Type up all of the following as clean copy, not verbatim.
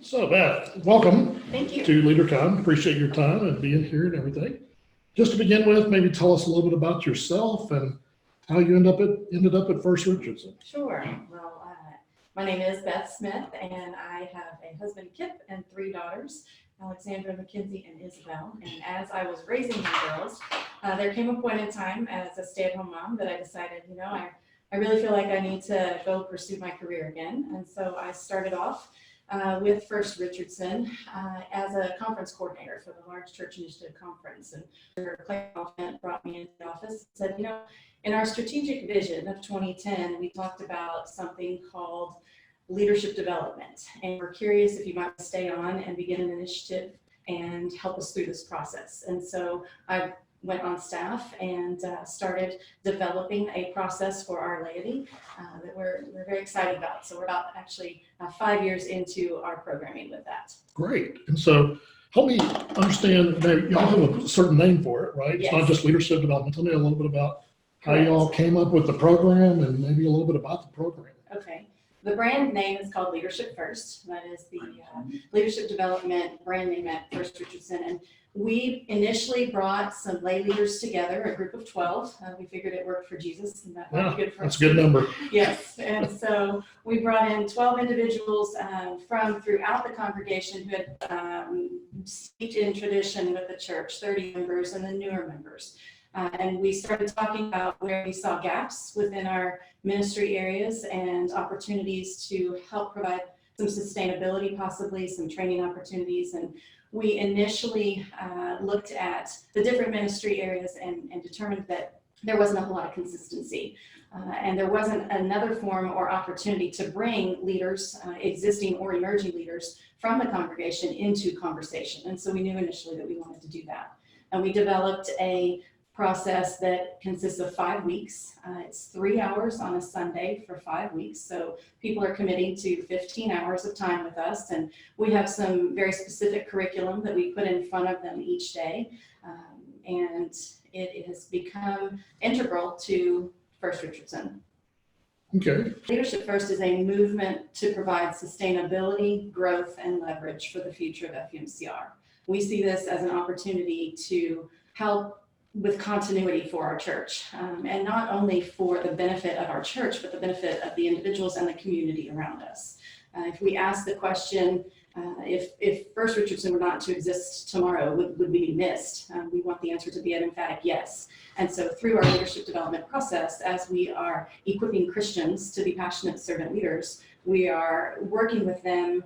So Beth, welcome Thank you. to LeaderComm. Appreciate your time and being here and everything. Just to begin with, maybe tell us a little bit about yourself and how you ended up at First Richardson. Sure. Well, my name is Beth Smith, and I have a husband, Kip, and 3 daughters, Alexandra, Mackenzie, and Isabel. And as I was raising my girls, there came a point in time as a stay-at-home mom that I decided, I really feel like I need to go pursue my career again. And so I started off with First Richardson as a conference coordinator for the Large Church Initiative Conference. And Clay brought me into the office and said, in our strategic vision of 2010, we talked about something called leadership development. And we're curious if you might stay on and begin an initiative and help us through this process. And so I went on staff and started developing a process for our laity that we're very excited about. So we're about actually 5 years into our programming with that. Great. And so help me understand, y'all have a certain name for it, right? Yes. It's not just leadership development. Tell me a little bit about how Correct. y'all came up with the program and maybe a little bit about the program. Okay. The brand name is called Leadership First. That is the leadership development brand name at First Richardson. And we initially brought some lay leaders together, a group of 12. We figured it worked for Jesus, and that might be good for us. That's a good number. Yes, and so we brought in 12 individuals from throughout the congregation who had steeped in tradition with the church, 30 members and the newer members. And we started talking about where we saw gaps within our ministry areas and opportunities to help provide some sustainability, possibly some training opportunities. And we initially looked at the different ministry areas and determined that there wasn't a whole lot of consistency. And there wasn't another form or opportunity to bring leaders, existing or emerging leaders from the congregation into conversation. And so we knew initially that we wanted to do that. And we developed a process that consists of 5 weeks. It's 3 hours on a Sunday for 5 weeks. So people are committing to 15 hours of time with us. And we have some very specific curriculum that we put in front of them each day. And it has become integral to First Richardson. Okay. Leadership First is a movement to provide sustainability, growth, and leverage for the future of FUMCR. We see this as an opportunity to help with continuity for our church, and not only for the benefit of our church, but the benefit of the individuals and the community around us. If we ask the question, if First Richardson were not to exist tomorrow, would we be missed? We want the answer to be an emphatic yes. And so through our leadership development process, as we are equipping Christians to be passionate servant leaders, we are working with them,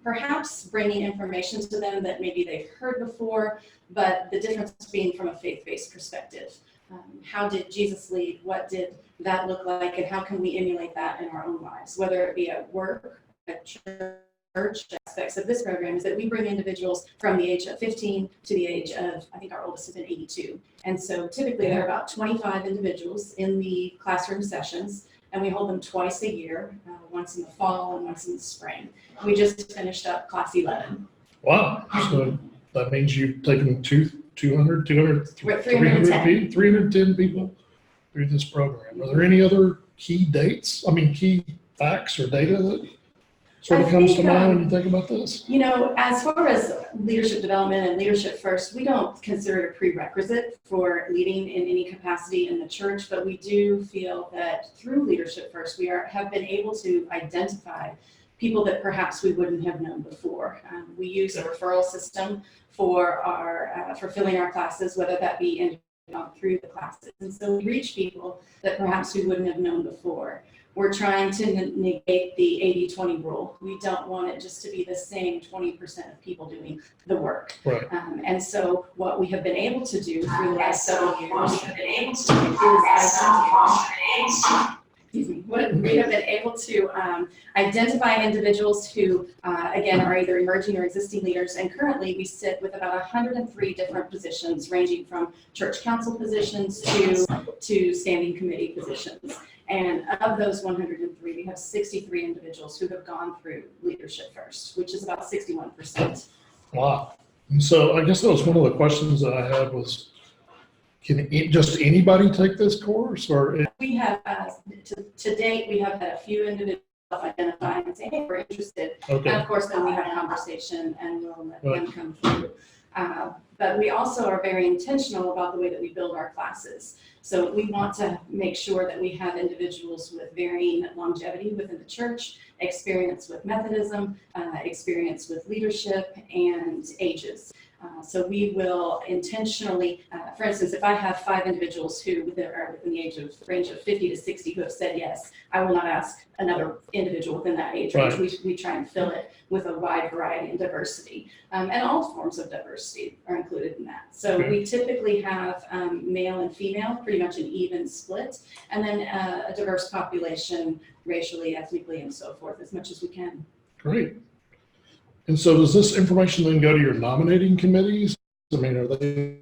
perhaps bringing information to them that maybe they've heard before, but the difference being from a faith-based perspective. How did Jesus lead? What did that look like? And how can we emulate that in our own lives? Whether it be at work, at church, aspects of this program is that we bring individuals from the age of 15 to the age of, I think our oldest has been 82. And so typically there are about 25 individuals in the classroom sessions, and we hold them twice a year, once in the fall and once in the spring. We just finished up class 11. Wow. So that means you've taken 310 people through this program. Are there any other key facts or data that sort of comes to mind when you think about this? As far as leadership development and leadership first, we don't consider it a prerequisite for leading in any capacity in the church, but we do feel that through leadership first, we have been able to identify people that perhaps we wouldn't have known before. We use a referral system for filling our classes, whether that be through the classes. And so we reach people that perhaps we wouldn't have known before. We're trying to negate the 80-20 rule. We don't want it just to be the same 20% of people doing the work. Right. And so what we have been able to do through the last several years we have been able to identify individuals who, again, are either emerging or existing leaders. And currently we sit with about 103 different positions, ranging from church council positions to standing committee positions. And of those 103, we have 63 individuals who have gone through Leadership First, which is about 61%. Wow. And so I guess that was one of the questions that I had was, can just anybody take this course? Or we have, to date, we have had a few individuals self-identify and say, hey, we're interested. Okay. And of course, then we have a conversation and we'll let them come through. But we also are very intentional about the way that we build our classes. So we want to make sure that we have individuals with varying longevity within the church, experience with Methodism, experience with leadership, and ages. So we will intentionally, for instance, if I have 5 individuals who are within the range of 50 to 60 who have said yes, I will not ask another individual within that age range. Right. We try and fill it with a wide variety and diversity. And all forms of diversity are included in that. So Okay. we typically have male and female, pretty much an even split, and then a diverse population, racially, ethnically, and so forth, as much as we can. Great. And so does this information then go to your nominating committees? I mean, are they?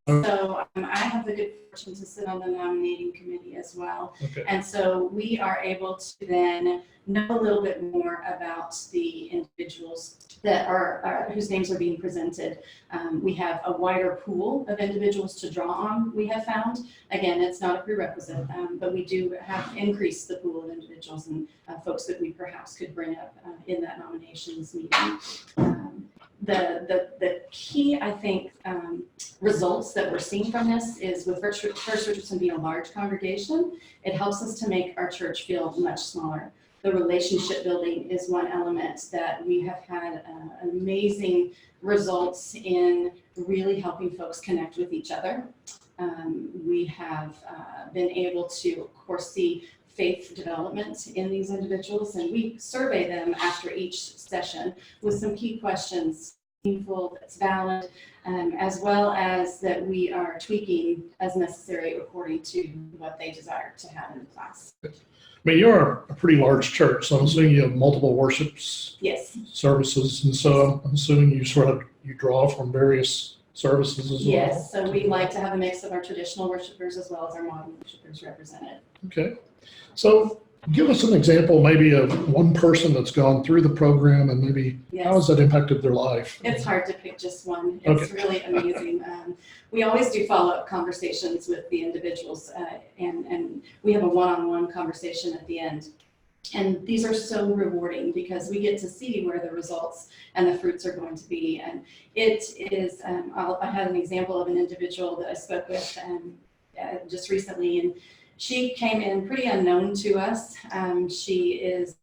So I have the good fortune to sit on the nominating committee as well. Okay. And so we are able to then know a little bit more about the individuals that are whose names are being presented. We have a wider pool of individuals to draw on, we have found. Again, it's not a prerequisite, but we do have increased the pool of individuals and folks that we perhaps could bring up in that nominations meeting. The key, I think, results that we're seeing from this is with First Richardson being a large congregation, it helps us to make our church feel much smaller. The relationship building is one element that we have had amazing results in really helping folks connect with each other. We have been able to, of course, see faith development in these individuals, and we survey them after each session with some key questions, meaningful, that's valid, as well as that we are tweaking as necessary according to what they desire to have in the class. I mean, you're a pretty large church, so I'm assuming you have multiple worships Yes. services, and so I'm assuming you draw from various services as well. Yes, so we like to have a mix of our traditional worshipers as well as our modern worshipers represented. Okay. So give us an example maybe of one person that's gone through the program and maybe how has that impacted their life? It's hard to pick just one. It's really amazing. We always do follow-up conversations with the individuals, and we have a one-on-one conversation at the end. And these are so rewarding because we get to see where the results and the fruits are going to be. And it is, I had an example of an individual that I spoke with just recently, and she came in pretty unknown to us. She is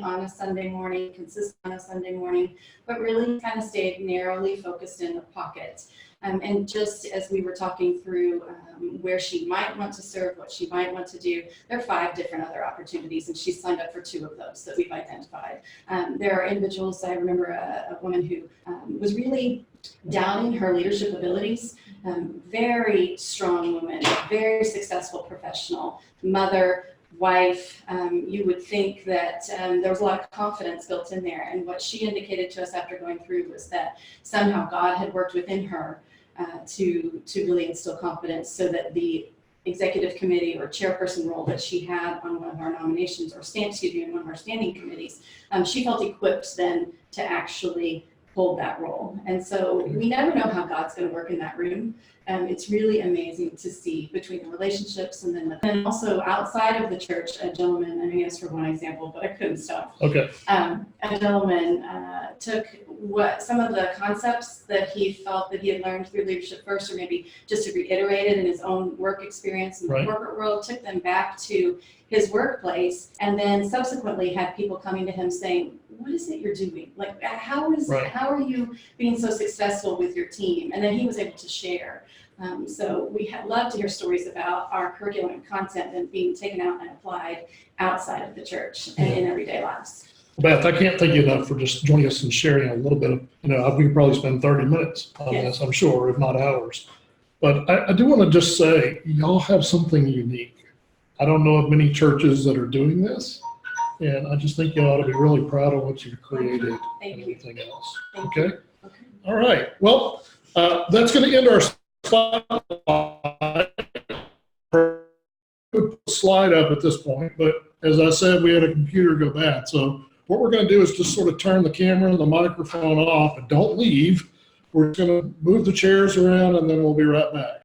on a Sunday morning, consistent on a Sunday morning, but really kind of stayed narrowly focused in the pocket. And just as we were talking through where she might want to serve, what she might want to do, there are 5 different other opportunities, and she's signed up for 2 of those that we've identified. There are individuals, I remember a woman who was really doubting her leadership abilities, very strong woman, very successful professional, mother, wife. You would think that there was a lot of confidence built in there. And what she indicated to us after going through was that somehow God had worked within her to really instill confidence so that the executive committee or chairperson role that she had on one of our nominations, or in one of our standing committees, she felt equipped then to actually hold that role. And so we never know how God's going to work in that room. It's really amazing to see between the relationships and also outside of the church, a gentleman, I mean, that's for one example, but I couldn't stop. Okay. A gentleman took some of the concepts that he felt that he had learned through Leadership First, or maybe just to reiterate it in his own work experience in the corporate world, took them back to his workplace, and then subsequently had people coming to him saying, what is it you're doing? Like, how are you being so successful with your team? And then he was able to share. So we love to hear stories about our curriculum and content and being taken out and applied outside of the church and in everyday lives. Beth, I can't thank you enough for just joining us and sharing a little bit of, we could probably spend 30 minutes on this, I'm sure, if not hours. But I do want to just say, y'all have something unique. I don't know of many churches that are doing this, and I just think you ought to be really proud of what you've created and everything else. Okay? All right. Well, that's going to end our slide up at this point, but as I said, we had a computer go bad. So what we're going to do is just sort of turn the camera and the microphone off, and don't leave. We're going to move the chairs around, and then we'll be right back.